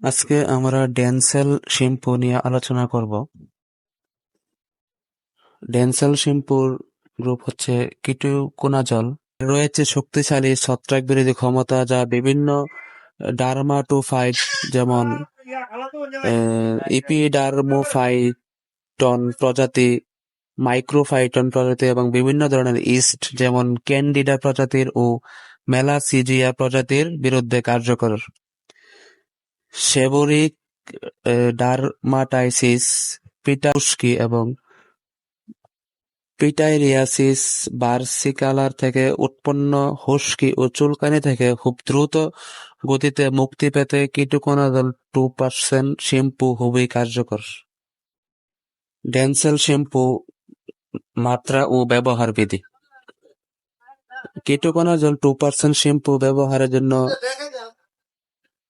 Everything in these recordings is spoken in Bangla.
আজকে আমরা ডেনসেল শ্যাম্পু নিয়ে আলোচনা করব। ডেনসেল শ্যাম্পুর গ্রুপ হচ্ছে কিটোকোনাজল। রয়েছে শক্তিশালী ছত্রাক বিরোধী ক্ষমতা, যা বিভিন্ন ডার্মাটোফাইট যেমন ইপিডার্মোফাইটন প্রজাতি, মাইক্রোফাইটন প্রজাতি এবং বিভিন্ন ধরনের ইস্ট যেমন ক্যান্ডিডা প্রজাতির ও মেলাসিজিয়া প্রজাতির বিরুদ্ধে কার্যকর। সেবোরিক ডার্মাটাইসিস, পিটা খুশকি এবং পিটাইরিয়াসিস বার্সিকালার থেকে উৎপন্ন খুশকি ও চুলকানি থেকে খুব দ্রুত গতিতে মুক্তি পেতে কিটোকোনাজল 2% শ্যাম্পু খুবই কার্যকর। ডেনসেল শ্যাম্পু মাত্রা ও ব্যবহার বিধি। কিটোকোনাজল 2% শ্যাম্পু ব্যবহারের জন্য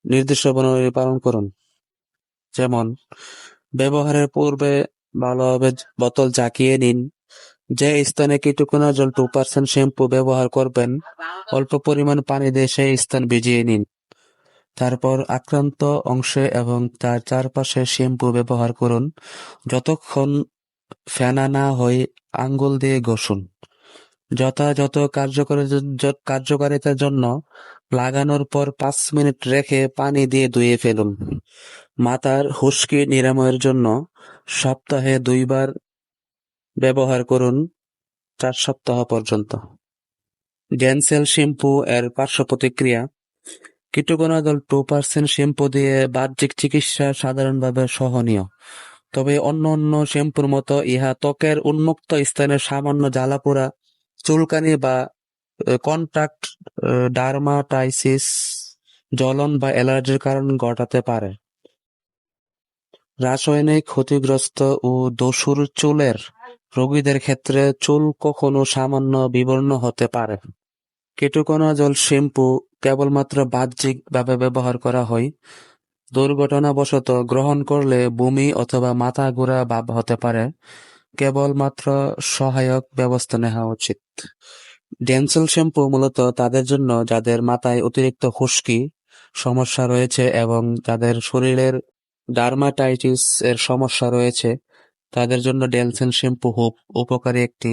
নির্দেশাবলী পালন করুন। যেমন, ব্যবহারের পূর্বে ভালোভাবে বোতল ঝাঁকিয়ে নিন। যে স্থানে কিটোকোনাজল 2% শ্যাম্পু ব্যবহার করবেন, অল্প পরিমাণ পানি দিয়ে সেই স্থান ভিজিয়ে নিন। তারপর আক্রান্ত অংশে এবং তার চারপাশে শ্যাম্পু ব্যবহার করুন। যতক্ষণ ফেনা না হয় আঙ্গুল দিয়ে ঘষুন। যথাযথ কার্যকারিতার জন্য লাগানোর পর 5 মিনিট রেখে পানি দিয়ে ধুয়ে ফেলুন। মাথার খুশকি নিরাময়ের জন্য সপ্তাহে 2 বার ব্যবহার করুন 4 সপ্তাহ পর্যন্ত। ডেনসেল শ্যাম্পু এর পার্শ্ব প্রতিক্রিয়া। কিটোকোনাজল 2% শ্যাম্পু দিয়ে বাহ্যিক চিকিৎসা সাধারণভাবে সহনীয়, তবে অন্য শ্যাম্পুর মতো ইহা ত্বকের উন্মুক্ত স্থানে সামান্য জ্বালাপোড়া, চুলকানি বা কন্ট্যাক্ট ডার্মাটাইটিস, জ্বলন বা অ্যালার্জির কারণ ঘটাতে পারে। রাসায়নিক ক্ষতিগ্রস্ত ও ধূসর চুলের রোগীদের ক্ষেত্রে চুল কখনো সামান্য বিবর্ণ হতে পারে। কিটোকোনাজল শ্যাম্পু কেবলমাত্র বাহ্যিকভাবে ব্যবহার করা হয়। দুর্ঘটনাবশত গ্রহণ করলে বমি অথবা মাথা ঘোরা ভাব হতে পারে। কেবলমাত্র সহায়ক ব্যবস্থা নেওয়া উচিত। ডেনসেল শ্যাম্পু মূলত তাদের জন্য যাদের মাথায় অতিরিক্ত খুশকি সমস্যা রয়েছে এবং যাদের শরীরের ডার্মাটাইটিস এর সমস্যা রয়েছে, তাদের জন্য ডেনসেল শ্যাম্পু খুব উপকারী একটি